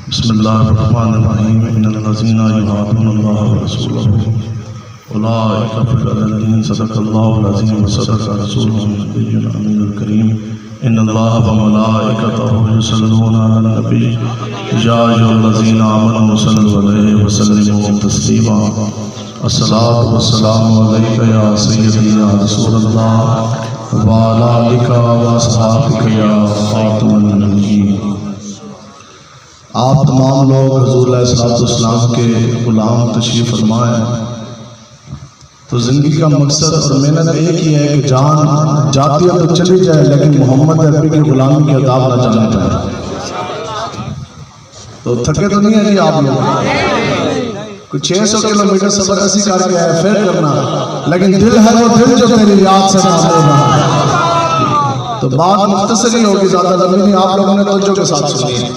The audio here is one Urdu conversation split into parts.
بسم اللہ الرحمن الرحیم ان الذین یحادون اللہ ورسولہ اولئک فی الذین صدق اللہ العظیم وصدق رسولہ النبی الامین الکریم ان اللہ وملائکتہ یصلون علی النبی یا ایھا الذین آمنوا صلوا علیہ وسلموا تسلیما الصلاۃ والسلام علیک یا سیدی یا رسول اللہ وعلی آلک واصحابک یا خاتم النبیین۔ آپ تمام لوگ حضور علیہ السلام کے غلام تشریف فرما ہے، تو زندگی کا مقصد اور محنت ایک ہی ہے کہ جان جاتی ہے تو چلی جائے لیکن محمد عربی کی غلامی کی عذاب نہ جانے پائے۔ تو تھکے تو نہیں ہیں جی آپ لوگ؟ کوئی 600 کلومیٹر سفر ایسی کر کے ہے پھر کرنا، لیکن دل ہے وہ دل جو تیری یاد سے محروم ہے۔ تو بات مختصر ہی ہوگی، زیادہ لمبی نہیں، آپ لوگوں نے توجہ کے ساتھ سنی ہے۔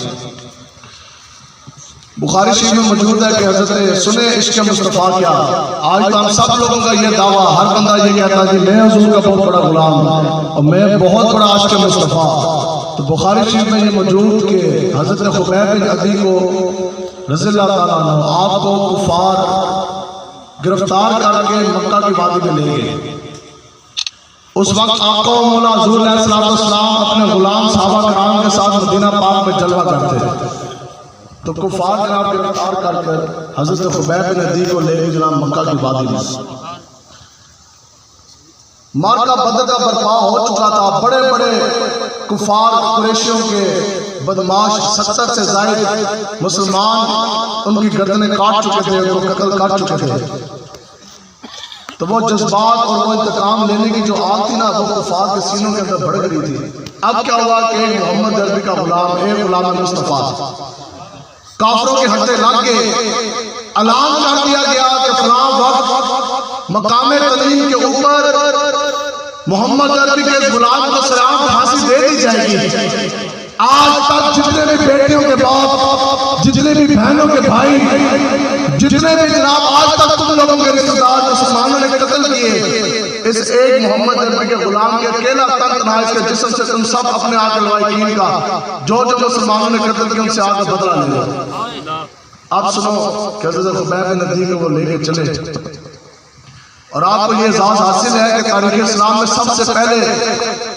بخاری شریف میں موجود ہے کہ حضرت سنے عشق مصطفیٰ کیا، آج تو ہم سب لوگوں کا یہ دعویٰ، ہر بندہ یہ کہتا ہے کہ میں حضور کا بہت بڑا غلام ہوں اور میں بہت بڑا عاشق مصطفیٰ۔ تو بخاری شریف میں یہ موجود کہ حضرت خبیب بن عدی کو رضی اللہ تعالیٰ عنہ آپ کو کفار گرفتار کر کے مکہ کی وادی میں لے گئے۔ اس وقت آقا و مولا حضور علیہ السلام اپنے غلام صحابہ کرام کے ساتھ مدینہ پاک میں جلوہ کرتے ہیں، تو کفار جناب گرفتار کر کر حضرت خبیب بن عدی کو لے کے جناب مکہ کی وادی میں مارکہ بدر کا برپا ہو چکا تھا۔ بڑے بڑے کفار قریشیوں کے بدماش 70 سے زائد مسلمان ان کی گردنیں کاٹ چکے تھے، ان کو قتل کر چکے تھے۔ تو وہ جذبات اور وہ انتقام لینے کی جو آگ تھی نا، وہ کفار کے سینوں کے اندر بڑھ گئی تھی۔ اب کیا ہوا کہ ایک محمد عربی کا غلام، ایک غلام مصطفیٰ، کافروں کے ہتھے لگ گئے، اعلان کر دیا گیا کہ فلاں وقت مقام تنعیم کے اوپر محمد عربی کے غلام کو سلام پھانسی دے دی جائے گی۔ آج تک جتنے بھی بیٹیوں کے باپ، جتنے بھی بہنوں کے بھائی، جتنے بھی جناب آج تک تم لوگوں کے رشتہ دار مسلمانوں نے قتل کیے، اس ایک محمد عربی کے غلام کے اکیلا تن تنہا اس کے جسم سے تم سب اپنے آقا لوائقین کا جو جو مسلمانوں نے قتل کیا ان سے آقا بدلہ لے لو۔ اب سنو کہ حضرت خبیب بن عدی کو وہ لے کے چلے، اور آپ کو یہ اعزاز حاصل ہے کہ تاریخ اسلام میں سب سے پہلے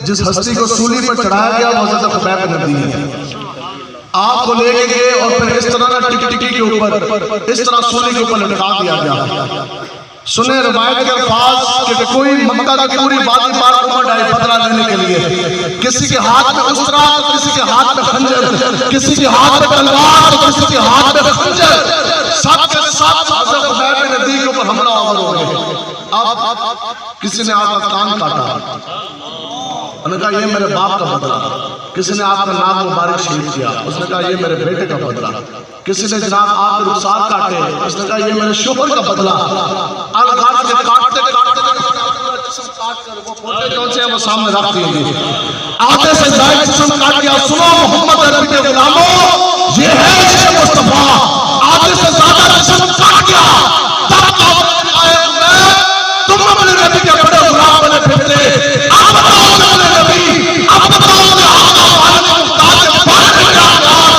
جس ہستی کو سولی پر چڑھایا گیا وہ حضرت خبیب بن عدی ہے۔ آپ کو لے کے گئے اور پھر اس طرح ٹکی ٹکی کے اوپر، اس طرح سولی کے اوپر لٹکا دیا گیا۔ سنیں روایت کے الفاظ کہ کوئی مکہ کی پوری وادی پار امڑ آئے بدلہ لینے کے لیے، کسی کے ہاتھ میں اسطرا تو کسی کے ہاتھ میں خنجر، کسی کے ہاتھ میں تلوار تو کسی کے ہاتھ میں خنجر، سب کے ساتھ حضرت خبیب بن عدی کے اوپر حملہ آور ہو گئے۔ اب کسی نے آپ کا کان کاٹا، انہوں نے کہا یہ میرے باپ کا بدلہ، کسی نے آپ کا ناک مبارک شہید کیا، اس نے کہا یہ میرے بیٹے کا بدلہ، کسی نے جناب آپ کے رخسار کاٹے، اس نے کہا یہ میرے شوہر کا بدلہ۔ الغار کے کاٹتے جسم کاٹ کر وہ پھوٹے کون سے ہیں وہ سامنے رکھ دیے گئے، آدھے سے زائد جسم کاٹ دیا۔ سنو محمد عربی کے غلاموں، یہ ہے عشق مصطفیٰ، آدھے سے زیادہ جسم کاٹ گیا، تب تم اپنے نبی کے بڑے غلام بنے پھرتے، اب بتاؤ اپنے نبی، اب بتاؤ اپنے آقا والے مختار کے بارے میں کیا خیال؟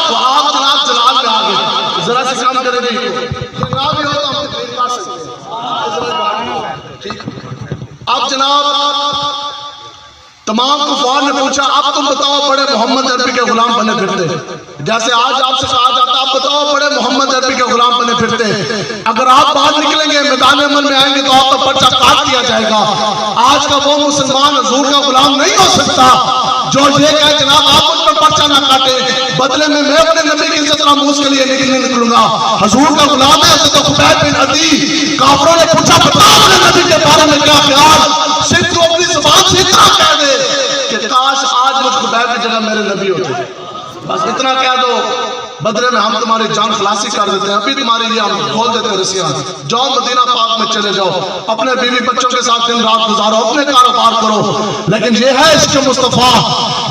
تو آپ جناب جلال میں آگے ذرا سے کام کرے گی، یہ نہ بھی ہوتا ہم تقریر کر سکتے ہیں۔ اب جناب تمام کفار نے پوچھا اب تم بتاؤ بڑے محمد عربی کے غلام بنے پھرتے، جیسے آج آپ سے کہا جاتا اب بتاؤ بڑے محمد عربی کے غلام بنے پھرتے، اگر آپ باہر نکلیں گے میدان عمل میں آئیں گے تو آپ کا پرچہ کاٹ دیا جائے گا۔ آج کا وہ مسلمان حضور کا غلام نہیں ہو سکتا جو یہ کہے جناب آپ ان پر پرچہ نہ کاٹے، بدلے میں اپنے نبی کی عزت ناموس کے لیے نکلوں گا۔ حضور کا غلام ہے حضرت خبیب بن عدی۔ کافروں نے پوچھا بتاؤ اپنے نبی کے بارے میں کیا خیال؟ صرف تو اپنی زبان سے اتنا کہہ دے کہ کاش آج مجھ خبیب کی جگہ میرے نبی ہوتے، بس اتنا کہہ دو، بدلے میں ہم تمہاری جان خلاصی کر دیتے ہیں، ابھی تمہاری لیے ہم کھول دیتے رسیاں، جاؤ مدینہ پاک میں چلے جاؤ، اپنے بیوی بچوں کے ساتھ دن رات گزارو، اپنے کاروبار کرو۔ لیکن یہ ہے عشق مصطفیٰ،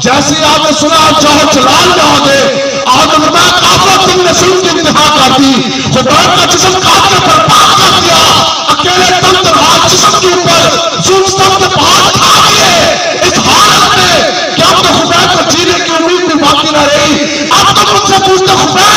جیسی آپ نے سنا چاہو چلال میں آ گئے، آج میں کافر تم نے سن کی انتہا کر دی، خدا کا جسم کاٹ کے برباد کر دیا، اکیلے تن تنہا جسم کے اوپر ظلم سب کے پہاڑ کھا گئے، اس حالت میں کہ اب تو خدا کو جینے کی امید بھی باقی نہ رہی۔ اب تو مجھ سے پوچھتے خبیب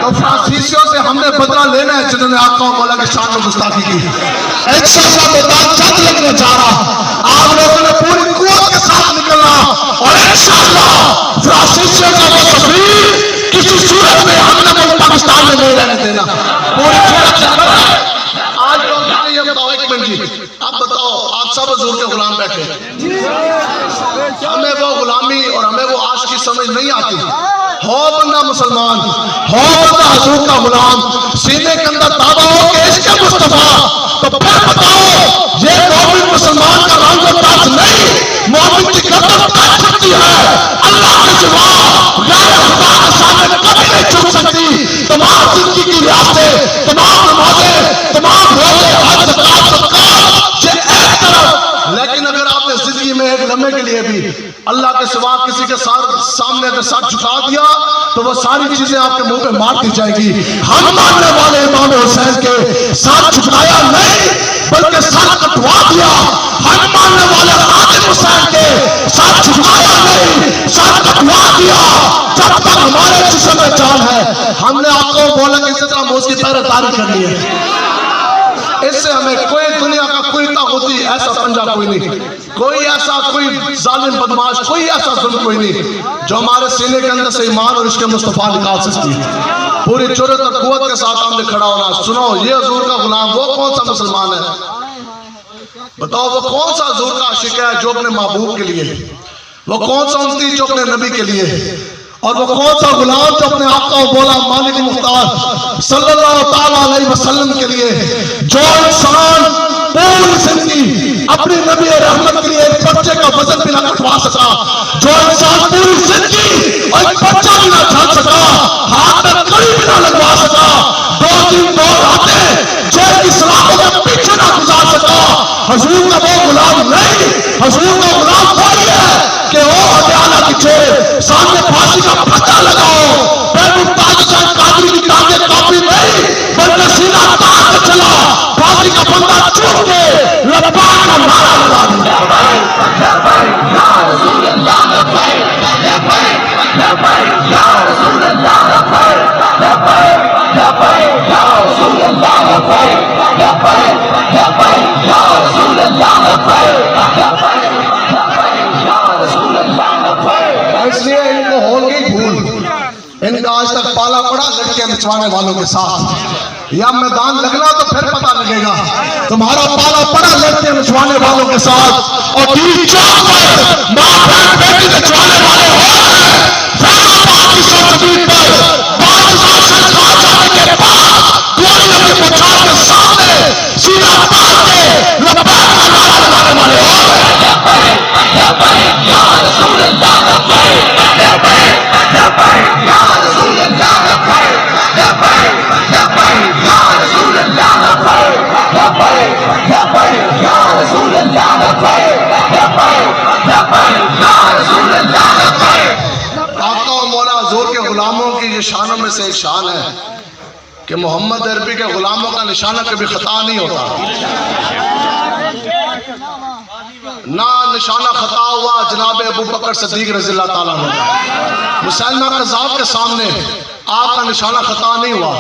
تو فرانسیسیوں سے ہم نے بدلہ لینا ہے جنہوں نے آقا و مولا کے شان میں گستاخی کی. انشاءاللہ میدان جنگ لگنے جا رہا, آپ لوگوں نے پوری قوت کے ساتھ نکلنا, اور انشاءاللہ فرانسیسیوں کا وہ سفیر کسی صورت میں ہم نے ملک پاکستان میں نہیں رہنے دینا. پوری قوت سے کرنا ہے. آج لوگ یہ بتاؤ, ایک منٹ جی, آپ بتاؤ, آپ سب حضور کے غلام بیٹھے, ہمیں وہ غلامی اور ہمیں وہ عاشقی سمجھ نہیں آتی. ہو بندہ مسلمان, ہو بندہ حضور کا غلام, سینے کے اندر دعویٰ ہو کہ عشق مصطفیٰ, تو پھر بتاؤ یہ مومن مسلمان کا رنگ و تاج نہیں, مومن کی قدر کر سکتی ہے اللہ کے سوا غیر خدا کے سامنے کبھی نہیں چھپ سکتی. تمام زندگی کی ریاستیں, تمام نمازیں, تمام روزے, حج, زکات, صدقات یہ ایک طرف, لیکن اگر آپ نے زندگی میں ایک لمحے کے لیے بھی اللہ کے سوا کسی کے سامنے اگر ساتھ جھکا دیا تو وہ ساری چیزیں آپ کے منہ پہ مار دی جائے گی. ہم ماننے والے امام حسین کے ساتھ جھکایا نہیں بلکہ سر کٹوا دیا. ہم ماننے والے خادم حسین کے ساتھ جھکایا نہیں, سر کٹوا دیا. جب تک ہمارے جسم میں جان ہے ہم نے آپ کو بولا کہ اسی طرح موت کی پہرے داری کرنی ہے. اس سے ہمیں کوئی دنیا کا کوئی طاقتی ایسا پنجہ کوئی نہیں, کوئی ایسا کوئی ظالم بدماش, کوئی ایسا ظلم کوئی نہیں جو ہمارے سینے کے اندر سے ایمان اور عشق مصطفیٰ نکال سکتی ہے. پوری جرأت اور قوت کے ساتھ ہم نے کھڑا ہونا. سنو, یہ حضور کا غلام وہ کون سا مسلمان ہے, بتاؤ وہ کون سا حضور کا عاشق ہے جو اپنے محبوب کے لیے, وہ کون سا امتی جو اپنے نبی کے لیے, اور وہ کون سا غلام جو اپنے آقا و مولا مالک مختار صلی اللہ تعالیٰ علیہ وسلم کے لیے, جو انسان پوری زندگی اپنی نبی رحمت کے لیے ایک بچے کا وزن بھی نہ کٹوا سکا, جو انسان پوری زندگی ایک بچہ بھی نہ جھل سکا, ہاتھ میں کڑی بھی نہ لگوا سکا, 2 دن 2 راتیں جیل کی سلاخوں کے پیچھے نہ گزار سکا, حضور کا وہ غلام نہیں. حضور کا غلام وہی ہے کہ وہ ہدیانہ کی چھوڑے سامنے پھانسی کا پھٹا لگاؤ, تاج شاہ قادری کی ٹانگیں کاپی نہیں بلکہ سینہ تاج سے چلا, پھانسی کا بندہ چھوڑ کے لبیک کا نعرہ لگا دیا. یا رسول اللہ لبیک, لبیک, لبیک یا رسول اللہ لبیک, لبیک, لبیک یا رسول اللہ لبیک, لبیک, لبیک یا رسول اللہ لبیک, لبیک, لبیک یا رسول اللہ لبیک. اس لیے ان کو ہو گئی بھول, ان کا آج تک پالا پڑا لڑکیاں نچوانے والوں کے ساتھ. یا میدان لگنا تو پھر پتہ لگے گا تمہارا پالا پڑا لڑکیاں نچوانے والوں کے ساتھ, اور دین چوک پر ماں بہن بیٹی نچوانے والے ہو رہے ہیں. فیصلہ کی سرزمین پر 5000 سے کھا جانے کے بعد گولیوں کے بچار کے سامنے سینہ تاج کے لبیک کا نعرہ لگانے والے ہو رہے ہیں. لبیک یا رسول اللہ لبیک, لبیک, لبیک یا رسول اللہ لبیک, لبیک, لبیک یا رسول اللہ لبیک, لبیک, لبیک یا رسول اللہ لبیک, لبیک, لبیک یا رسول اللہ لبیک. آقا و مولا حضور کے غلاموں کی یہ شانوں میں سے ایک شان ہے کہ محمد عربی کے غلاموں کا نشانہ کبھی خطا نہیں ہوتا. نہ نشانہ خطا ہوا جناب ابو بکر صدیق رضی اللہ تعالیٰ عنہ. مسلمہ قذاب کے سامنے آپ کا نشانہ خطا نہیں ہوا,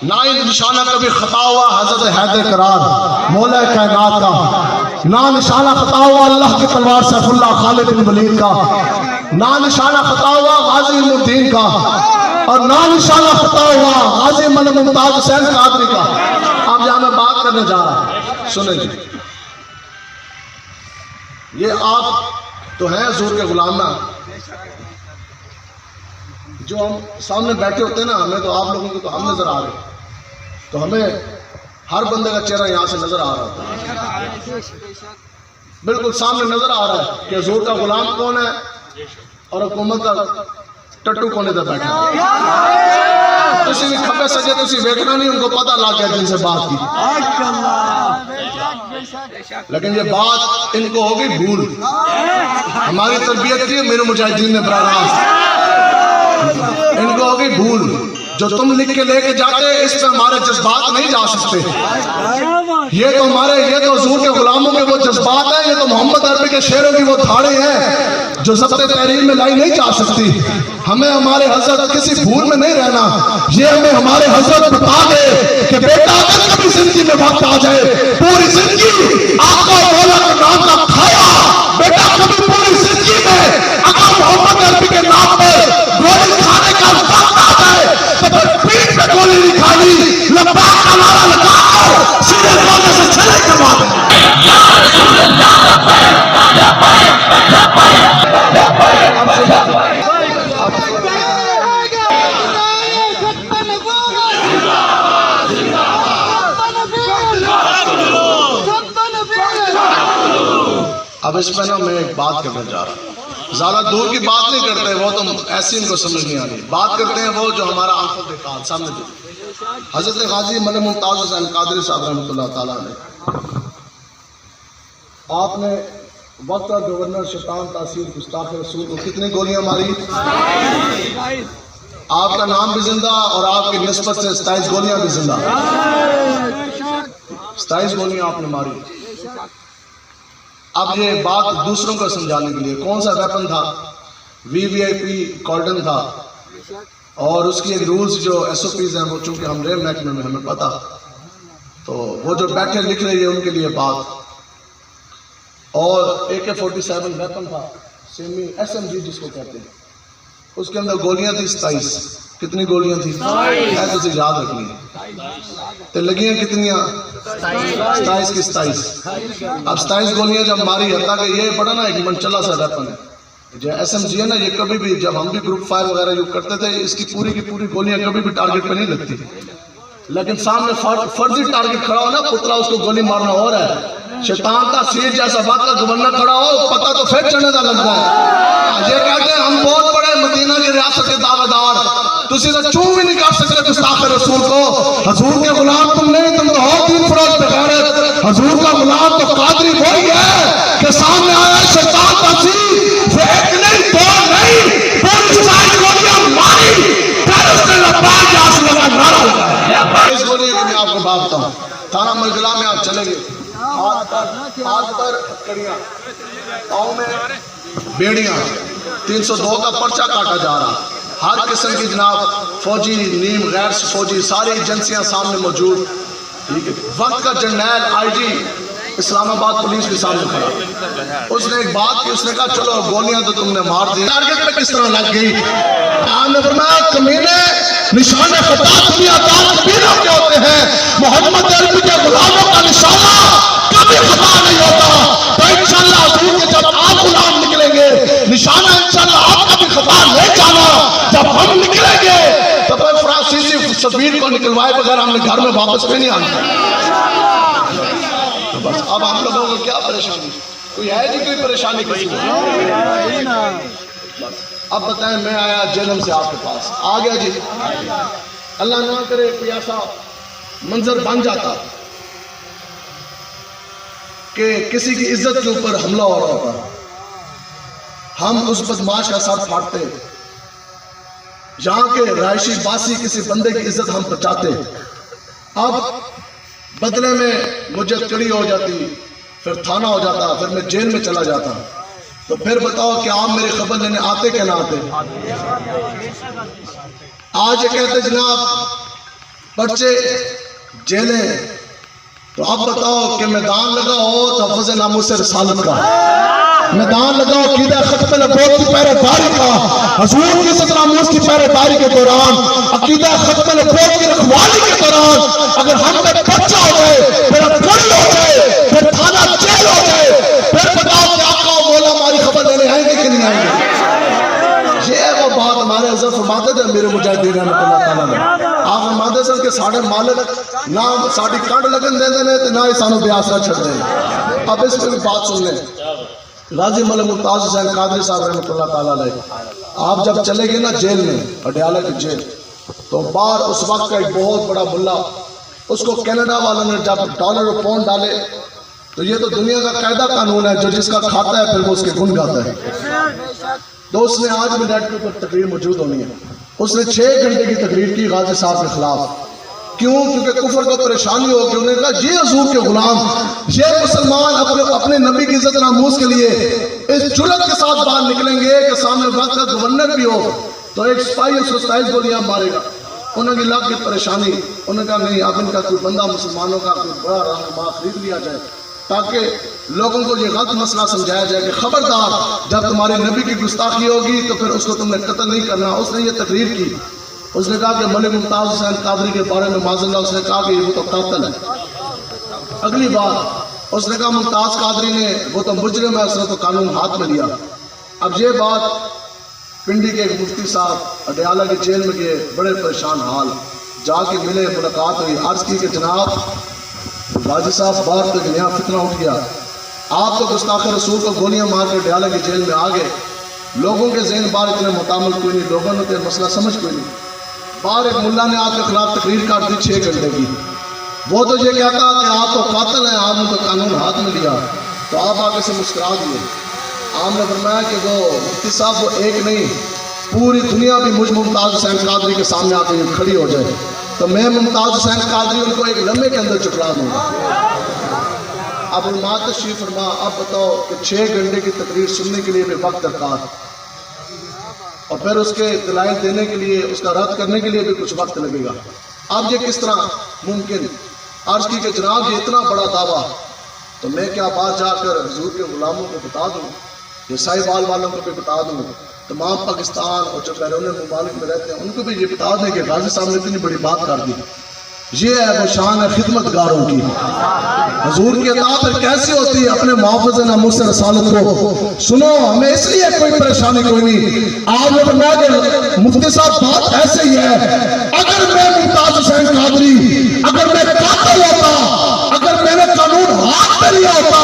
نہ ہی نشانہ کبھی خطا ہوا حضرت حیدر کرار مولا کائنات کا, نہ نشانہ خطا ہوا اللہ کی تلوار سیف اللہ خالد بن ولید کا, نہ نشانہ خطا ہوا غازی علم الدین کا, اور نہ نشانہ خطا ہوا غازی ملک ممتاز حسین قادری کا. اب یہاں میں بات کرنے جا رہا ہوں, سنیں جی. یہ آپ تو ہیں حضور کے غلام نا, جو ہم سامنے بیٹھے ہوتے ہیں نا, ہمیں تو آپ لوگوں کو تو ہم نظر آ رہے ہیں, تو ہمیں ہر بندے کا چہرہ یہاں سے نظر آ رہا ہے, بالکل سامنے نظر آ رہا ہے کہ حضور کا غلام کون ہے اور حکومت کا ٹٹو کونے ادھر بیٹھا ہے. کسی بھی کھپے سجے کسی ویکنا نہیں, ان کو پتہ لگ گیا جن سے بات کی, لیکن یہ بات ان کو ہوگی بھول. ہماری تربیت کی میرے مجاہدین نے براہ راست, ان کو ہوگی بھول. جو تم لکھ کے لے کے جاتے اس پہ ہمارے جذبات نہیں جا سکتے. یہ تو حضور کے غلاموں کے وہ جذبات ہیں, یہ تو محمد عربی کے شعروں کی وہ دھاڑیں ہیں جو ضبط تحریر میں لائی نہیں جا سکتی. ہمیں ہمارے حضرت کسی بھول میں نہیں رہنا. یہ ہمیں ہمارے حضرت بتا دے کہ بیٹا اگر کبھی زندگی میں وقت آ جائے, پوری زندگی آقا مولا کے نام کا کھایا, بیٹا کبھی پوری زندگی میں اگر محمد عربی کے نام پر گولی کھانے کا وقت آ جائے تو پھر پیٹ پہ گولی نہیں کھانی, لبیک کا نعرہ لگا کر سیدھے روزے سے چھلے کروا دیں. اب اس میں نا میں ایک بات کرنے جا رہا ہوں, زیادہ دور کی بات نہیں کرتے, وہ تو ایسی ان کو سمجھ نہیں آ رہی. بات کرتے ہیں وہ جو ہمارا آنکھوں کے سامنے جو حضرت غازی ملک ممتاز حسین قادری صاحب رحمۃ اللہ تعالیٰ نے, آپ نے وقت اور گورنر شیطان تاثیر گستاخ رسول کو کتنی گولیاں ماری؟ آپ کا نام بھی زندہ اور آپ کی نسبت سے 27 گولیاں بھی زندہ. 27 گولیاں آپ نے ماری. اب یہ بات دوسروں کو سمجھانے کے لیے, کون سا ویپن تھا؟ VIP کارڈن تھا, اور اس کی رولز جو SOPs ہیں وہ چونکہ ہم ریل محکمے میں ہمیں پتا, تو وہ جو بیٹھے لکھ رہے ہیں ان کے لیے بات. اور AK-47 ویپن تھا, سیمی SMG جس کو کہتے ہیں, اس کے اندر گولیاں تھی 27. کتنی گولیاں تھی؟ ایسے سے یاد رکھنی ہے. تو لگیاں کتنیاں؟ 27 کی 27. اب 27 گولیاں جب ماری, حتیٰ کہ یہ بڑا نا ایک منچلا سا ویپن ہے. جو SMG ہے نا, یہ کبھی بھی جب ہم بھی گروپ فائر وغیرہ یوز کرتے تھے, اس کی پوری گولیاں کبھی بھی ٹارگٹ پہ نہیں لگتی, لیکن سامنے فرضی ٹارگٹ کھڑا ہو نا پتلا, اس کو گولی مارنا ہو رہا ہے. شیطان کا سیر جیسا وقت کا گورنر کھڑا ہو, پتہ تو پھر چڑھنے کا لگتا ہے. یہ کہتے ہیں ہم بہت بڑے مدینہ کی ریاست کے دعوے دار, تسی تو چوں بھی نہیں کر سکتے گستاخ رسول کو. حضور کے غلام تم نہیں, تم تو ہو دین فروز بغیرت. حضور کا غلام تو قادری وہی ہے کہ سامنے آیا شیطان کا سیر, ایک نہیں دو نہیں, پوری 27 گولیاں ماری, پھر اس نے لبیک یا رسول اللہ نعرہ لگایا. اس گولی کی میں آپ کو بات بتاؤں, تھانہ ملگلا میں آپ چلیں گے, ہاتھ پر کڑیاں, پاؤں میں بیڑیاں, 302 کا پرچہ کاٹا جا رہا, ہر قسم کی جناب فوجی نیم غیر فوجی ساری ایجنسیاں سامنے موجود. وقت کا جرنیل IG اسلام آباد پولیس کے سامنے کھڑا, اس نے ایک بات کی, اس نے کہا چلو گولیاں تو تم نے مار دی, ٹارگٹ پہ کس طرح لگ گئی؟ آپ نے فرمایا کمینے نشانہ خطا دنیا دار کبیروں کے ہوتے ہیں, محمد عربی کے غلاموں کا نشانہ کبھی خطا نہیں ہوتا. تو انشاءاللہ حضور کے جب آپ غلام نکلیں گے, نشانہ انشاءاللہ آپ کا بھی خطا نہیں جانا. جب ہم نکلیں گے تو پھر فرانسیسی سفیر کو نکلوائے بغیر ہم نے گھر میں واپس بھی نہیں آنا. بس اب ہم لوگوں کو کیا پریشانی, کوئی ہے نہیں کوئی پریشانی کسی کو. اب بتائیں, میں آیا جنم سے آپ کے پاس آ گیا جی, اللہ نہ کرے کوئی ایسا منظر بن جاتا کہ کسی کی عزت کے اوپر حملہ ہو رہا ہوتا, ہم اس بدماش کا سر پھاڑتے, یہاں کے رہائشی باسی کسی بندے کی عزت ہم بچاتے. اب بدلے میں مجھے کڑی ہو جاتی, پھر تھانہ ہو جاتا, پھر میں جیل میں چلا جاتا. تو پھر بتاؤ کہ آپ میری خبر لینے آتے کہ نہ آتے؟ آج یہ کہتے جناب پرچے جیلیں, تو اب بتاؤ کہ میدان لگا ہو تحفظ ناموس رسالت کا, میدان لگاؤ عقیدہ ختم نبوت کی پہرے داری کا, حضور کی عزت ناموس کی پہرے داری کے دوران, عقیدہ ختم نبوت کی رکھوالی کے دوران اگر ہم پہ بچہ ہو جائے, پھر پوری ہو جائے, پھر تھانہ جیل ہو جائے, پھر بتاؤ کہ آقا و مولا ہماری خبر لینے آئیں گے کہ نہیں آئیں گے؟ یہ وہ بات ہمارے حضرت فرماتے تھے میرے مجاہدین رحمۃ اللہ تعالیٰ نے. آپ فرماتے تھے کہ ساڑھے مالک نہ ساڑھی کنڈ لگن دے دیں تو نہ ہی سانو بیاسا چھڑ دیں. اب اس میں بھی بات سن لیں, غازی ملک ممتاز حسین قادری صاحب رحمۃ اللہ تعالیٰ علیہ, آپ جب چلے گئے نا جیل میں, پٹیالہ کی جیل, تو باہر اس وقت کا ایک بہت بڑا ملا, اس کو کینیڈا والوں نے جب ڈالر اور پاؤنڈ ڈالے, تو یہ تو دنیا کا قاعدہ قانون ہے, جو جس کا کھاتا ہے پھر وہ اس کے گن گاتا ہے. تو اس نے آج بھی نیٹ کے اوپر تقریر موجود ہونی ہے, اس نے 6 گھنٹے کی تقریر کی غازی صاحب کے خلاف. کیوں؟ کیونکہ کفر کو پریشانی ہو کہ انہوں نے کہا یہ حضور کے غلام، یہ مسلمان اپنے نبی کی عزت ناموس کے لیے اس جرأت کے ساتھ باہر نکلیں گے کہ سامنے وقت کا گورنر بھی ہو تو ایک سپاہی اس کو 27 گولیاں مارے گا. انہوں نے لگ کی پریشانی، انہوں نے کہا نہیں، اب ان کا کوئی بندہ مسلمانوں کا کوئی بڑا رہنما خرید لیا جائے تاکہ لوگوں کو یہ غلط مسئلہ سمجھایا جائے کہ خبردار جب تمہارے نبی کی گستاخی ہوگی تو پھر اس کو تم نے قتل نہیں کرنا. اس نے یہ تقریر کی. اس نے کہا کہ ملک ممتاز حسین قادری کے بارے میں معاذ اللہ اس نے کہا کہ وہ تو قاتل ہے. اگلی بات اس نے کہا ممتاز قادری نے وہ تو مجرم ہے، اس نے تو قانون ہاتھ میں لیا. اب یہ بات پنڈی کے ایک مفتی صاحب اڈیالہ کے جیل میں گئے، بڑے پریشان حال، جا کے ملے، ملاقات ہوئی، عرض کی کہ جناب غازی صاحب باہر تک نیا فتنہ اٹھ گیا، آپ تو گستاخ رسول کو گولیاں مار کے اڈیالہ کے جیل میں آ گئے. لوگوں کے ذہن باہر اتنے متعامل کوئی نہیں، لوگوں نے مسئلہ سمجھ کوئی نہیں. باہر ایک ملا نے آپ کے خلاف تقریر کر دی 6 گھنٹے کی. وہ تو یہ کہتا کہ آپ تو قاتل ہیں، آپ نے تو قانون ہاتھ میں لیا. تو آپ آگے سے مسکرا دیے. آپ نے فرمایا کہ وہ مفتی صاحب وہ ایک نہیں، پوری دنیا بھی مجھ ممتاز حسین قادری کے سامنے آ کے کھڑی ہو جائے تو میں ممتاز حسین قادری ان کو ایک لمحے کے اندر چکلا دوں گا. اب علماء تشریف فرما، اب بتاؤ کہ 6 گھنٹے کی تقریر سننے کے لیے بھی وقت درکار، اور پھر اس کے دلائل دینے کے لیے، اس کا رد کرنے کے لیے بھی کچھ وقت لگے گا. اب یہ کس طرح ممکن؟ عرض کی کہ جناب یہ اتنا بڑا دعویٰ تو میں کیا بات جا کر حضور کے غلاموں کو بتا دوں، یہ ساہیوال والوں کو بھی بتا دوں، تمام پاکستان اور جو بیرون ممالک میں رہتے ہیں ان کو بھی یہ بتا دیں کہ غازی صاحب نے اتنی بڑی بات کر دی. یہ ہے وہ شان ہے خدمت گاروں کی. حضور کی اطاعت پھر کیسی ہوتی ہے؟ اپنے محافظ ناموس رسالت کو سنو. ہمیں اس لیے کوئی پریشانی کوئی نہیں. آپ نے فرمایا کہ مفتی صاحب بات ایسے ہی ہے، اگر میں ممتاز حسین قادری، اگر میں قاتل ہوتا، اگر میں نے قانون ہاتھ میں لیا ہوتا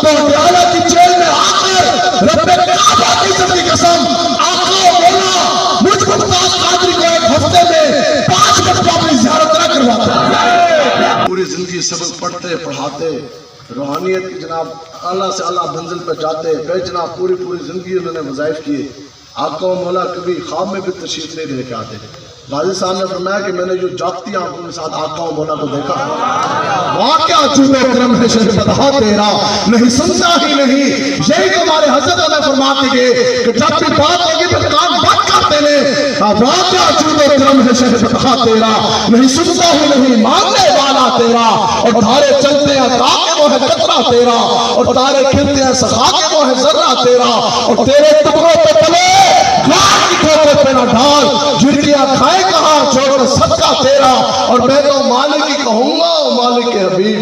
تو اڈیالہ کی جیل میں آ کر رب کعبہ کی عزت کی قسم آقا مولا مجھ ممتاز قادری کو ایک ہفتے میں 5 مرتبہ اپنی زیارت نہ کرواتا. پوری زندگی سبق پڑھتے پڑھاتے، روحانیت کی جناب اعلیٰ سے اعلیٰ منزل پر جاتے، بے جناب پوری زندگی انہوں نے وظائف کیے. آقا و مولا کبھی خواب میں بھی تشریف نہیں لے کے آتے. غازی صاحب نے فرمایا کہ میں نے جو جاگتی آنکھوں کے ساتھ آقا و مولا کو دیکھا، واقعہ چوبے کرم ہے شرفتہ تیرا نہیں سنتا ہی نہیں. یہی تو ہمارے حضرت علیہ فرماتے گئے کہ جب بھی بات ہوگی پھر کام بند کرتے ہیں. واقعہ چوبے کرم ہے شرفتہ تیرا نہیں سنتا ہی نہیں، ماننے والا تیرا، اور تارے چلتے ہیں تاکہ وہ ہے قطرہ تیرا، اور تارے کھلتے ہیں سخا کے وہ ہے ذرہ تیرا، اور تیرے ٹکڑوں پہ پلے گھاٹ کی ٹھوکر پہ نہ ڈال، جھڑکیاں کھائے کہاں چھوڑ صدقہ تیرا. اور میں تو مالک ہی کہوں گا مالک کے حبیب.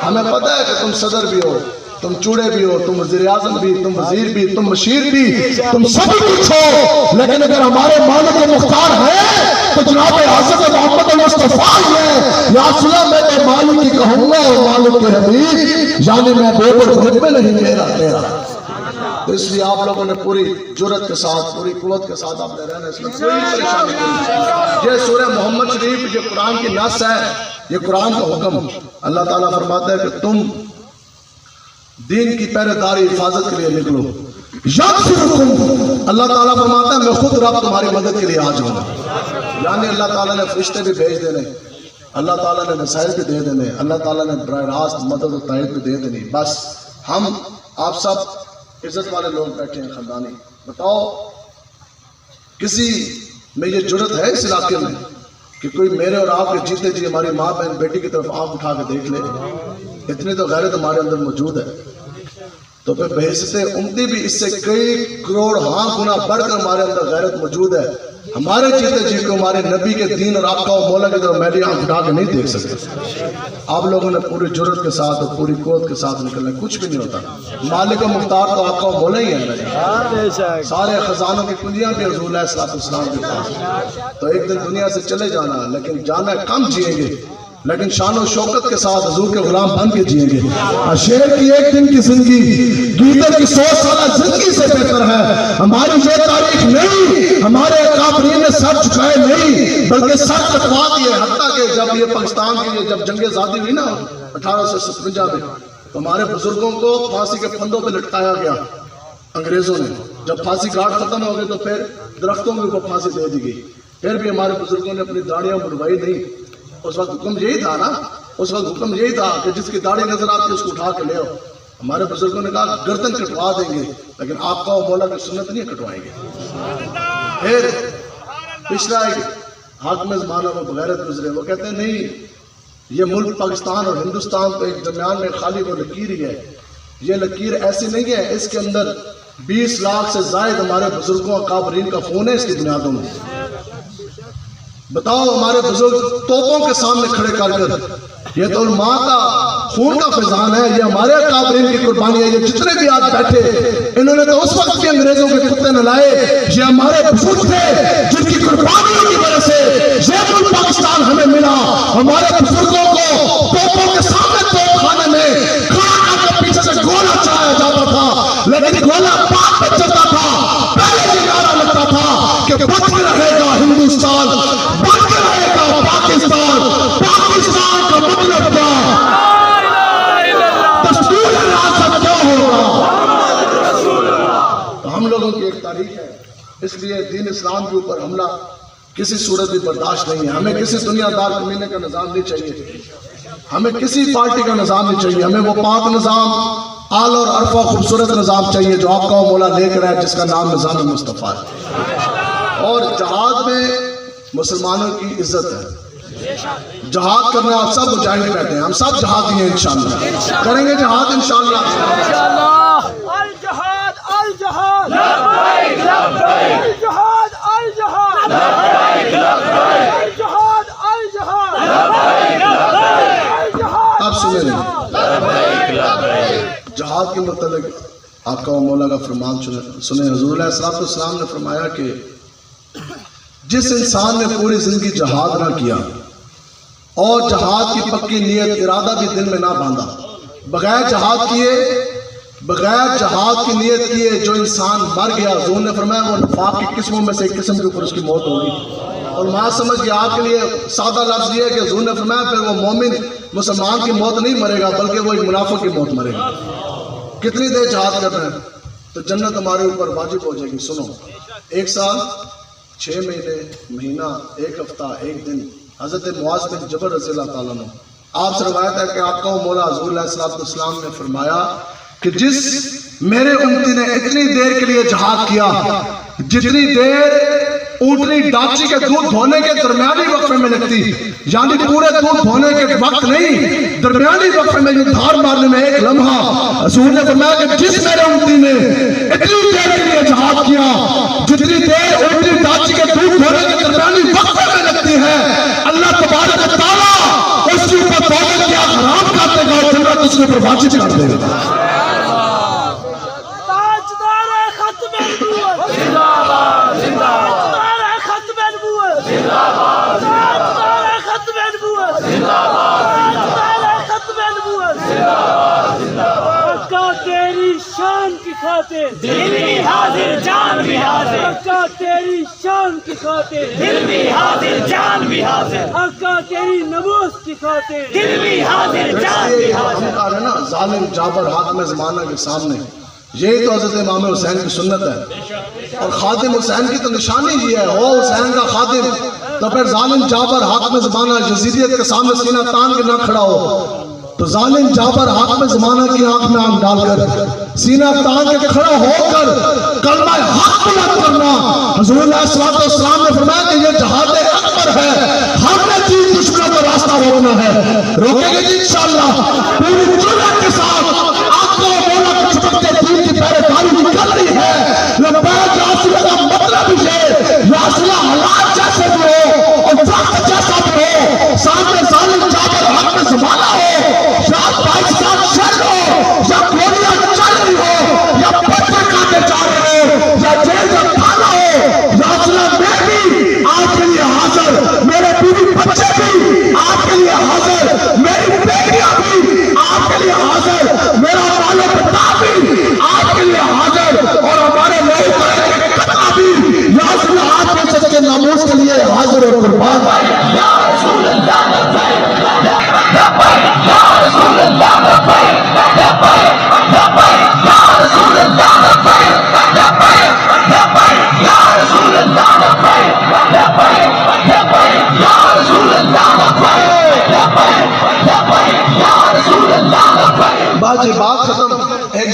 ہمیں پتہ ہے کہ تم صدر بھی ہو، تم چوڑے بھی ہو، تم وزیر اعظم بھی، تم وزیر بھی، تم مشیر بھی، تم سب کچھ ہو، لیکن اگر ہمارے مالک مختار ہے تو جناب حضرت محمد مصطفیٰ ہے. یا رسول اللہ میں تو مالک ہی کہوں گا مالک کے حبیب، یعنی میں بے خود میں نہیں میرا تیرا. تو اس لیے آپ لوگوں نے پوری جرأت کے ساتھ، پوری قوت کے ساتھ آپ نے رہنا، اس میں کوئی پریشانی نہیں. یہ سورہ محمد شریف یہ قرآن کی نص ہے، یہ قرآن کا حکم. اللہ تعالیٰ فرماتا ہے کہ تم دین کی پہرے داری حفاظت کے لیے نکلو. اللہ تعالیٰ فرماتا ہے میں خود رب تمہاری مدد کے لیے آ جاؤں گا. یعنی اللہ تعالیٰ نے فرشتے بھی بھیج دینے، اللہ تعالیٰ نے وسائل بھی دے دینے، اللہ تعالیٰ نے براہ راست مدد و تائید بھی دے دینی. بس ہم آپ سب عزت والے لوگ بیٹھے ہیں خاندانی. بتاؤ کسی میں یہ جرت ہے اس علاقے میں کہ کوئی میرے اور آپ کے جیتے جی ہماری ماں بہن بیٹی کی طرف آنکھ اٹھا کے دیکھ لے؟ اتنی تو غیرت ہمارے اندر موجود ہے. تو پھر بحیثیت امتی بھی اس سے کئی کروڑ گنا بڑھ کر ہمارے اندر غیرت موجود ہے. ہمارے جیتے جی کو ہمارے نبی کے دین اور آقا و مولا کی طرف میری آنکھ اٹھا کے نہیں دیکھ سکتے. آپ لوگوں نے پوری جرت کے ساتھ اور پوری قوت کے ساتھ نکلنا، کچھ بھی نہیں ہوتا. مالک و مختار تو آقا و مولا ہی ہے. سارے خزانوں کی کنجیاں بھی حضور علیہ السلام کے پاس. تو ایک دن دنیا سے چلے جانا، لیکن جانا کم جئیں گے لیکن شان و شوکت کے ساتھ حضور کے غلام بن کے جئیں گے. شیر کی ایک دن کی زندگی گیدڑ کی 100 سالہ زندگی سے بہتر ہے. ہماری یہ تاریخ نہیں، ہمارے کافرین نے سر جھکائے نہیں بلکہ سر کٹوا دیے. حتیٰ کہ جب یہ پاکستان کے لیے جب جنگ آزادی ہوئی نا 1857 میں، تو ہمارے بزرگوں کو پھانسی کے پھندوں پہ لٹکایا گیا. انگریزوں نے جب پھانسی گھاٹ ختم ہو گئے تو پھر درختوں کے اوپر پھانسی دے دی گئی. پھر بھی ہمارے بزرگوں نے اپنی داڑیاں بنوائی نہیں. اس وقت حکم یہی تھا نا, اس وقت حکم یہی تھا کہ جس کی داڑھی نظر آتی ہے اس کو اٹھا کے لے آؤ. ہمارے بزرگوں نے کہا گردن کٹوا دیں گے لیکن آقا و مولا کی سنت نہیں کٹوائیں گے. پھر پچھلا ایک حاکم زمانہ وہ بغیرت گزرے, وہ کہتے ہیں نہیں یہ ملک پاکستان اور ہندوستان کے درمیان میں خالی وہ لکیر ہی ہے. یہ لکیر ایسی نہیں ہے, اس کے اندر 20 لاکھ سے زائد ہمارے بزرگوں اکابرین کا خون ہے اس کی بنیادوں میں. بتاؤ ہمارے بزرگ توپوں کے سامنے کھڑے کر کر, یہ تو علماء کا خون کا فیضان ہے, یہ ہمارے اکابرین کی قربانی ہے. یہ جتنے بھی آج بیٹھے انہوں نے تو اس وقت بھی انگریزوں کے کتے نہ لائے, یہ ہمارے بزرگ تھے جن کی قربانیوں کی وجہ سے یہ ملک پاکستان ہمیں ملا. ہمارے بزرگوں کو توپوں کے سامنے توپ خانے میں کھڑا کر کے پیچھے سے گولا چلایا جاتا تھا, لیکن گولا پاک پہ چلتا تھا. پہلے یہ نعرہ لگتا تھا کہ بچ کے رہے گا ہندوستان, بچ کے رہے گا پاکستان. پاکستان کا مطلب کیا, دستور ریاست کیا ہوگا. تو ہم لوگوں کی ایک تاریخ ہے, اس لیے دین اسلام کے اوپر حملہ کسی صورت بھی برداشت نہیں ہے. ہمیں کسی دنیا دار کمینے کا نظام نہیں چاہیے, ہمیں کسی پارٹی کا نظام نہیں چاہیے. ہمیں وہ پاک نظام, اعلی اور عرفہ خوبصورت نظام چاہیے جو آقا و مولا لے کر ہے, جس کا نام نظام مصطفیٰ ہے. اور جہاد میں مسلمانوں کی عزت ہے. جہاد کرنا آپ سب مجاہد کہتے ہیں, ہم سب جہادی ہیں, انشاءاللہ کریں گے جہاد انشاءاللہ. الجہاد الجہاد لبیک لبیک, الجہاد الجہاد لبیک لبیک, الجہاد الجہاد لبیک لبیک. آپ سنیں جہاد کے متعلق آقا و مولا کا فرمان سنیں. حضور علیہ السلام نے فرمایا کہ جس انسان نے پوری زندگی جہاد نہ کیا اور جہاد کی پکی نیت ارادہ بھی دل میں نہ باندھا, بغیر جہاد کیے, بغیر جہاد کی نیت کیے جو انسان مر گیا, حضور نے فرمایا وہ نفاق کی قسموں میں سے ایک قسم کے اوپر اس کی موت ہوگی. اور میں سمجھ گیا آپ کے لیے سادہ لفظ یہ ہے کہ حضور نے فرمایا پھر وہ مومن مسلمان کی موت نہیں مرے گا بلکہ وہ ایک منافق کی موت مرے گا. کتنی دیر جہاد کر رہے ہیں تو جنت ہمارے اوپر واجب ہو جائے گی. سنو, 1 سال 6 مہینے, مہینہ, 1 ہفتہ, 1 دن. حضرت معاذ بن جبل رضی اللہ تعالیٰ عنہ آپ سے روایت ہے کہ آقا و مولا حضور علیہ السلام نے فرمایا کہ جس میرے امتی نے اتنی دیر کے لیے جہاد کیا جتنی دیر اونٹنی ڈانچی کے دودھ دھونے کے درمیانی وقفے میں لگتی, یعنی پورے دودھ دھونے کے وقت نہیں, درمیانی وقفے میں یہ دھار مارنے میں 1 لمحہ, حضور نے فرمایا کہ جس میرے امتی نے اتنی دیر کے لیے جہاد کیا جتنی دیر اونٹنی ڈانچی کے دودھ دھونے کے درمیانی وقفے میں لگتی ہے, اللہ تبارک و تعالیٰ اس کے اوپر دولت کیا حرام کر دے گا اور جنت اس کے اوپر واجب کر دے گا. تاجدار ختم نبوت زندہ باد, زندہ باد. ختم نبوت زندہ باد, تاجدار ختم نبوت زندہ باد, تاجدار ختم نبوت زندہ باد, زندہ باد. آقا تیری شان کی خاطر دل بھی حاضر جان بھی حاضر, آقا تیری شان کی خاطر دل بھی حاضر جان بھی حاضر, آقا تیری نماز کی خاطر دل بھی حاضر جان بھی حاضر. ہم کہا رہے نا ظالم جابر حاکم زمانہ کے سامنے, یہی تو حضرت امام حسین کی سنت ہے. اور خادم حسین کی تو نشانی یہ ہے, ہو حسین کا خادم تو پھر ظالم جابر حاکم زمانہ یزیدیت کے سامنے سینہ تان کے نہ کھڑا ہو, تو ظالم جابر حاکم زمانہ کی آنکھ میں آنکھ ڈال کر سینہ تان کے کھڑا ہو کر کلمہ حق بلند کرنا. حضور علیہ السلام نے فرمایا کہ یہ جہاد اکبر ہے, ہم نے تین دشمنوں کا راستہ روکنا ہے, روکیں گے انشاءاللہ پوری دنیا کے ساتھ. آپ کو مولا کی چھپکتے دین کی پہرے داری نکل رہی ہے. لبیک راسلہ کا مطلب یہ راسلہ حالات جیسے بھی ہو اور وقت جیسا بھی ہو, سامنے ظالم جابر حق زمانہ ہو, یا پاکستان شہر ہو, یا گولیاں چل رہی ہو, یا پتھر کاٹے جا رہے ہو, یا جیل کا تھانہ ہو, راسلہ میں بھی آپ کے لیے حاضر, میرے بیوی بچے بھی آپ کے لیے حاضر, میری بیٹیاں بھی آپ کے لیے حاضر.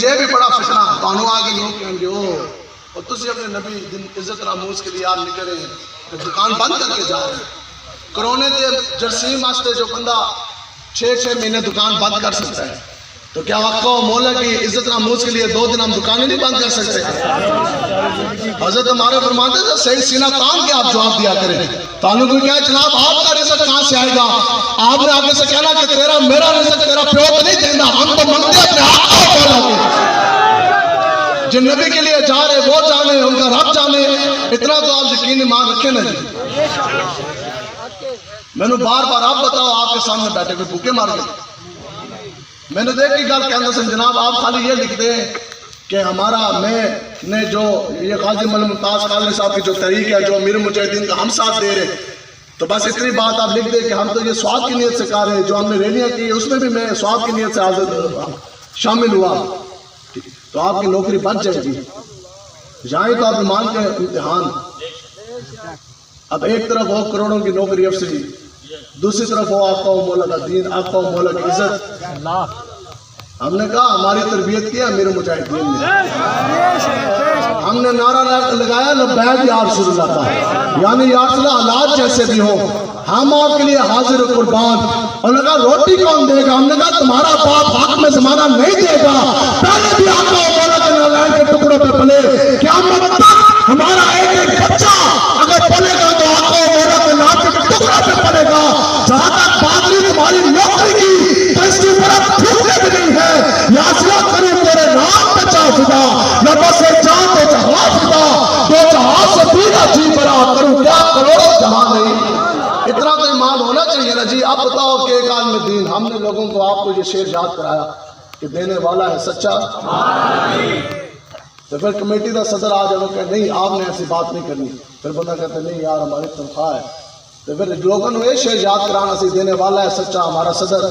یہ بھی بڑا فتنہ تانوں آگے لوگ کہیں گے اور تسی اپنے نبی دن عزت ناموس کے لیے آپ نکلے کہ دکان بند کر کے جا رہے ہیں کرونے دے جرسیم واسطے جو بندہ 6 مہینے دکان بند کر سکتا ہے تو کیا وقت و مولا کی عزت ناموس کے لیے 2 دن ہم دکانیں نہیں بند کر سکتے؟ حضرت ہمارے فرماتے تھے صحیح سینہ تان کے آپ جواب دیا کریں. تعلق میں کیا ہے جناب آپ کا رزق کہاں سے آئے گا؟ آپ نے آگے سے کہنا کہ تیرا میرا رزق تیرا پیو تو نہیں دینا, ہم تو منگتے اپنے آقا و مولا کے. جن نبی کے لیے جا رہے وہ جانے, ان کا رب جانے. اتنا تو آپ یقین ایمان رکھیں نا جی. میں نے بار بار آپ بتاؤ آپ کے سامنے بیٹھے کوئی بھوکے مار گئے. میں نے دیکھ کی گل کہنا سن جناب آپ خالی یہ لکھ دیں کہ ہمارا میں نے جو یہ قاضی ملک ممتاز قادری صاحب کی جو تحریک ہے جو امیر مجاہدین کا ہم ساتھ دے رہے تو بس اتنی بات آپ لکھ دیں کہ ہم تو یہ سواد کی نیت سے کر رہے ہیں. جو ہم نے ریلیاں کی اس میں بھی میں سواد کی نیت سے حاضر شامل ہوا تو آپ کی نوکری بچ جائے گی. جائیں تو آپ ایمان کے امتحان. اب ایک طرف ہو کروڑوں کی نوکری افسری, دوسری طرف ہو آقا و مولا کا دین, آقا و مولا کی عزت. ہم نے کہا ہماری تربیت کیا امیر مجاہدین نے. ہم نے نعرہ لگایا لبیک یا رسول اللہ کا, یعنی یا رسول اللہ حالات جیسے بھی ہوں ہم آپ کے لیے حاضر قربان. اور نے کہا روٹی کون دے گا؟ ہم نے کہا تمہارا باپ حق میں زمانہ نہیں دے گا. پہلے بھی آقا و مولا کے نالین کے ٹکڑوں پہ پلے, قیامت تک ہمارا ایک بچہ اگر پلے گا تو آقا و مولا کے نام کے ٹکڑوں پہ پلے گا. جہاں تک بادری تمہاری نوکری کی تو اس کی طرف تھوکے بھی نہیں ہے. یا سلا کروں تیرے نام پہ چاہ فدا, یا بس جان تو جہاں فدا, دو جہاں سے پیدا جی برا کروں کیا کروڑوں جہاں نہیں. اتنا تو ایمان ہونا چاہیے نا جی. اب بتاؤ کہ ایک عالم دین ہم نے لوگوں کو آپ کو یہ شعر یاد کرایا کہ دینے والا ہے سچا. تو پھر کمیٹی کا صدر آ جائے کہ نہیں آپ نے ایسی بات نہیں کرنی. پھر بندہ کہتے نہیں یار ہماری تنخواہ ہے. تو پھر لوگوں نے یہ شعر یاد کرانا سی دینے والا ہے سچا ہمارا صدر,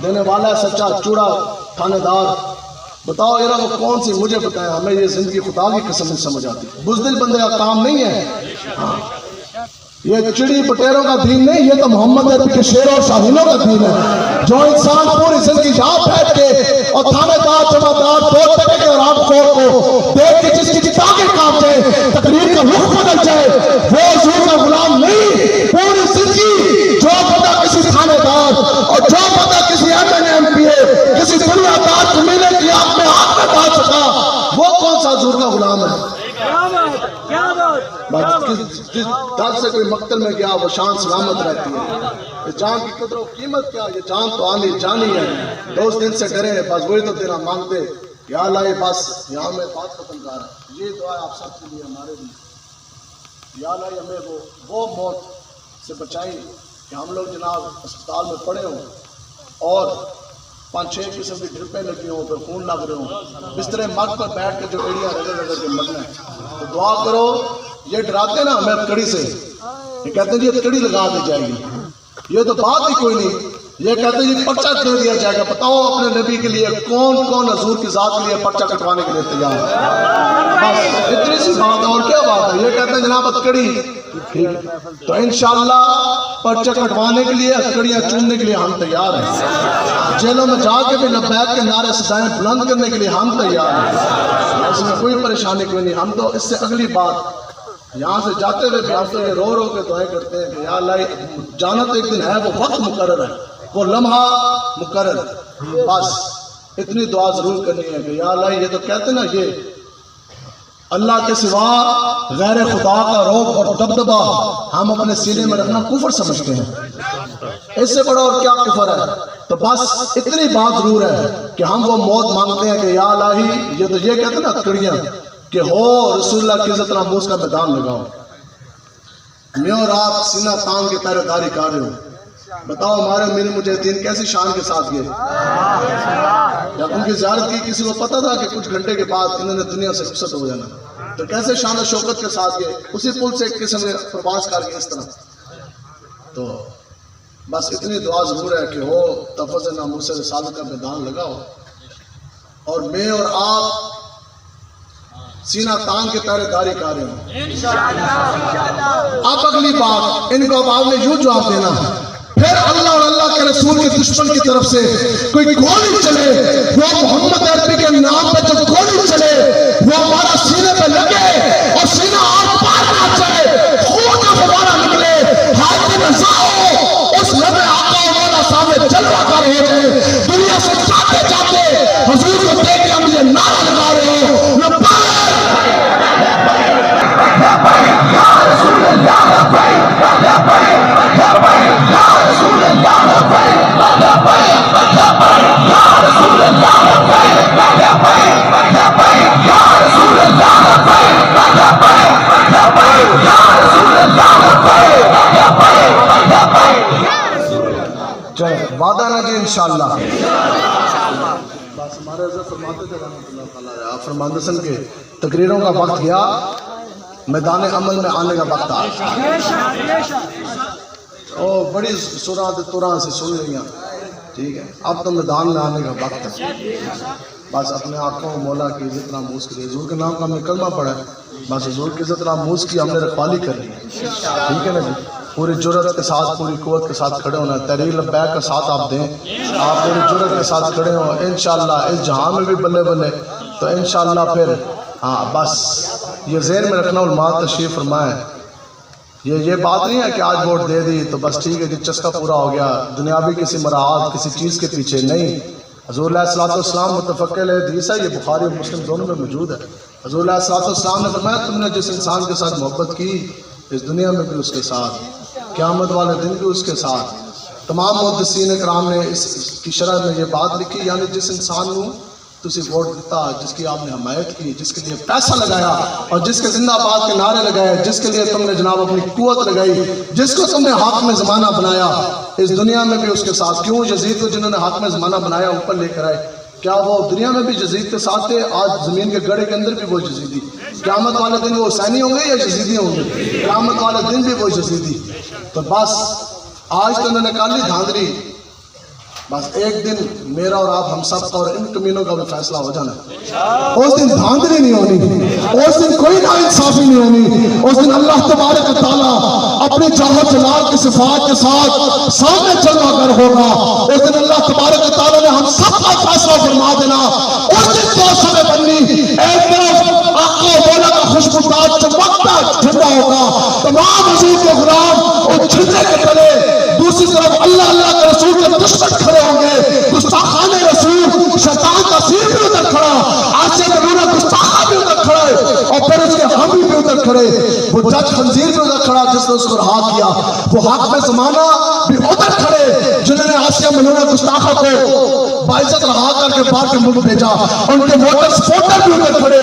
دینے والا ہے سچا چوڑا تھانے دار. بتاؤ یہ وہ کون سی مجھے بتائیں, ہمیں یہ زندگی خدا کی قسم نہیں سمجھ آتی. بزدل بندے کا کام نہیں ہے. یہ چڑی پٹیروں کا دین نہیں, یہ تو محمد عربی کے شیروں اور شاہینوں کا دین ہے. جو انسان پوری زندگی یہاں بیٹھ کے اور تھانے دار جمعدار دو ٹکے کے رام خور کو دیکھ کے جس کی ٹانگیں کاٹ جائے, تقریر کا رخ بدل جائے, وہ حضور کا غلام نہیں. پوری زندگی جو بندہ کسی تھانے دار اور جو بندہ کسی MNA کسی دنیا دار کو ملے کی آپ میں ہاتھ میں ڈال سکا, وہ کون سا حضور کا غلام ہے؟ دل سے کوئی مقتل میں گیا وہ شان سلامت رہتی ہے. یہ جان کی قدر و قیمت کیا, یہ جان تو آنی جانی ہے. دوست دن سے ڈرے بس وہی تو دینا مانگتے یا اللہ بس یہاں میں بات ختم کر رہا. یہ دعا ہے آپ سب کے لیے ہمارے لیے, یا اللہ ہمیں وہ موت سے بچائی کہ ہم لوگ جناب اسپتال میں پڑے ہوں اور 5-6 قسم کی ڈرپیں لگی ہوں, پھر خون لگ رہے ہوں, بسترے مرد پر بیٹھ کے جو ایڑیاں رگڑ رگڑ کے مرنا ہے. تو دعا کرو. یہ ڈراتے نا ہمیں کڑی سے, یہ کہتے ہیں یہ کڑی لگا دی جائے گی. یہ تو بات ہی کوئی نہیں. یہ کہتے ہیں یہ پرچہ دے دیا جائے گا. بتاؤ اپنے نبی کے لیے کون کون حضور کی ذات کے لیے پرچہ کٹوانے کے لیے تیار ہے؟ بس اتنی سی بات ہے, اور کیا بات ہے. یہ کہتے ہیں جناب کڑی تو انشاءاللہ پرچہ کٹوانے کے لیے کڑیاں چوننے کے لیے ہم تیار ہیں. جیلوں میں جا کے بھی لبیک کے نعرے سدائیں بلند کرنے کے لیے ہم تیار ہیں. اس میں کوئی پریشانی کوئی نہیں. ہم تو اس سے اگلی بات یہاں سے جاتے ہوئے بھی ہم تو یہ رو رو کے دعائیں کرتے ہیں کہ یا اللہ جانا تو ایک دن ہے, وہ وقت مقرر ہے, وہ لمحہ مقرر. بس اتنی دعا ضرور کرنی ہے کہ یا اللہ یہ تو کہتے ہیں نا یہ اللہ کے سوا غیر خدا کا روب اور دبدبہ ہم اپنے سینے میں رکھنا کفر سمجھتے ہیں. اس سے بڑا اور کیا کفر ہے. تو بس اتنی بات ضرور ہے کہ ہم وہ موت مانگتے ہیں کہ یا الہی یہ تو یہ کہتے ہیں نا کڑیاں کہ ہو رسول اللہ کی عزت ناموس کا میدان لگاؤ. میں اور آپ سینہ تان کے پہرے داری کر رہے ہو. بتاؤ ہمارے امیر مجاہدین کیسی شان کے ساتھ گئے. جب ان کی زیارت کی کسی کو پتا تھا کہ کچھ گھنٹے کے بعد انہوں نے دنیا سے رخصت ہو جانا, تو کیسے شان و شوکت کے ساتھ گئے. اسی پل سے ایک قسم کے پرواز کر گئے اس طرح. تو بس اتنی دعا ضرور ہے کہ ہو تفض ناموس رسالت کا میدان لگاؤ اور میں اور آپ سینہ تان کے پہرے داری کر رہے ہوں. اب اگلی بات ان کو اب آپ نے یوں جواب دینا پھر اللہ اور اللہ کے رسول کے دشمن کی طرف سے کوئی گولی چلے، وہ محمد عربی کے نام پہ جو گولی چلے وہ ہمارا سینے پہ لگے اور سینہ آر پار نہ چلے، خون کا فوارہ نکلے، ہاتھ میں نزا ہو، اس لبے آقا مولا سامنے جلوہ کر ہو جائے، دنیا سے جاتے جاتے حضور کو دیکھ کے ہم یہ نعرہ لگا رہے ہو، وعدہ نہ جی انشاءاللہ. بس ہمارے حضرت فرماتے تھے رحمۃ اللہ تعالیٰ، آپ فرماندے سن کے تقریروں کا وقت گیا، میدان عمل میں آنے کا وقت آیا. او بڑی سورات توران سے سن لیا، ٹھیک ہے، اب تو میدان میں آنے کا وقت ہے. بس اپنے آقا و مولا کی عزت ناموز کری، حضور کے نام کا ہم نے کلمہ پڑھا ہے، بس حضور کی عزت ناموز کی ہم نے رکھوالی کر لی، ٹھیک ہے نا جی. پوری جرت کے ساتھ، پوری قوت کے ساتھ کھڑے ہونا، تحریر لبیک کا ساتھ آپ دیں، آپ پوری جرت کے ساتھ کھڑے ہوں انشاءاللہ. اس جہاں میں بھی بلے بلے تو انشاءاللہ پھر ہاں بس یہ ذہن میں رکھنا، علماء تشریف فرمائیں. یہ بات نہیں ہے کہ آج ووٹ دے دی تو بس ٹھیک ہے جی چسکا پورا ہو گیا، دنیاوی کسی مراعات کسی چیز کے پیچھے نہیں. حضور علیہ الصلوۃ والسلام متفق علیہ حدیث ہے، یہ بخاری اور مسلم دونوں میں موجود ہے. حضور علیہ الصلوۃ والسلام نے فرمایا تم نے جس انسان کے ساتھ محبت کی اس دنیا میں بھی اس کے ساتھ، قیامت والے دن بھی اس کے ساتھ. تمام محدثین اکرام نے اس کی شرح میں یہ بات لکھی، یعنی جس انسان کو تسی ووٹ دیتا، جس کی آپ نے حمایت کی، جس کے لیے پیسہ لگایا اور جس کے زندہ باد کے نعرے لگائے، جس کے لیے تم نے جناب اپنی قوت لگائی، جس کو تم نے حاکم زمانہ بنایا، اس دنیا میں بھی اس کے ساتھ. کیوں یزید کو جنہوں نے حاکم زمانہ بنایا اوپر لے کر آئے، کیا وہ دنیا میں بھی یزید کے ساتھ تھے؟ آج زمین کے گڑھے کے اندر بھی وہ یزیدی. قیامت والے دن وہ حسینی ہوں گے یا یزیدی ہوں گے؟ قیامت والے دن بھی وہ یزیدی. تو بس آج تو انہوں نے کالی دھاندلی، بس ایک دن میرا اور آپ ہم سب کا اور ان کمینوں کا بھی فیصلہ ہو جانا ہے. اس دن دھاندلی نہیں ہونی، اس دن کوئی نا انصافی نہیں ہونی. اس دن اللہ تبارک و تعالیٰ اپنی جاہ و جلال کی صفات کے ساتھ سامنے جلوہ گر ہوگا. اس دن اللہ تبارک و تعالیٰ نے ہم سب کا فیصلہ فرما دینا. اس دن دو سمیں بننی، ایک طرف آقا و مولا کا خوشبودار چمکتا جھنڈا ہوگا، تمام حضور کے غلام اور جھنڈے کے تلے، دوسری طرف اللہ اللہ کے رسول کے دشمن کھڑے ہوں گے، گستاخان رسول، شیطان کا سیر بھی ادھر کھڑا، عاصی ملونہ گستاخہ بھی ادھر کھڑا ہے، اور پھر اس کے حامی بھی ادھر کھڑے، وہ جج خنزیر بھی ادھر کھڑا جس نے اس کو رہا کیا، وہ حاکم زمانہ بھی ادھر کھڑے جنہوں نے عاصی ملونہ گستاخہ کو باعزت رہا کر کے باہر کے ملک بھیجا، ان کے ووٹر سپورٹر بھی ادھر کھڑے.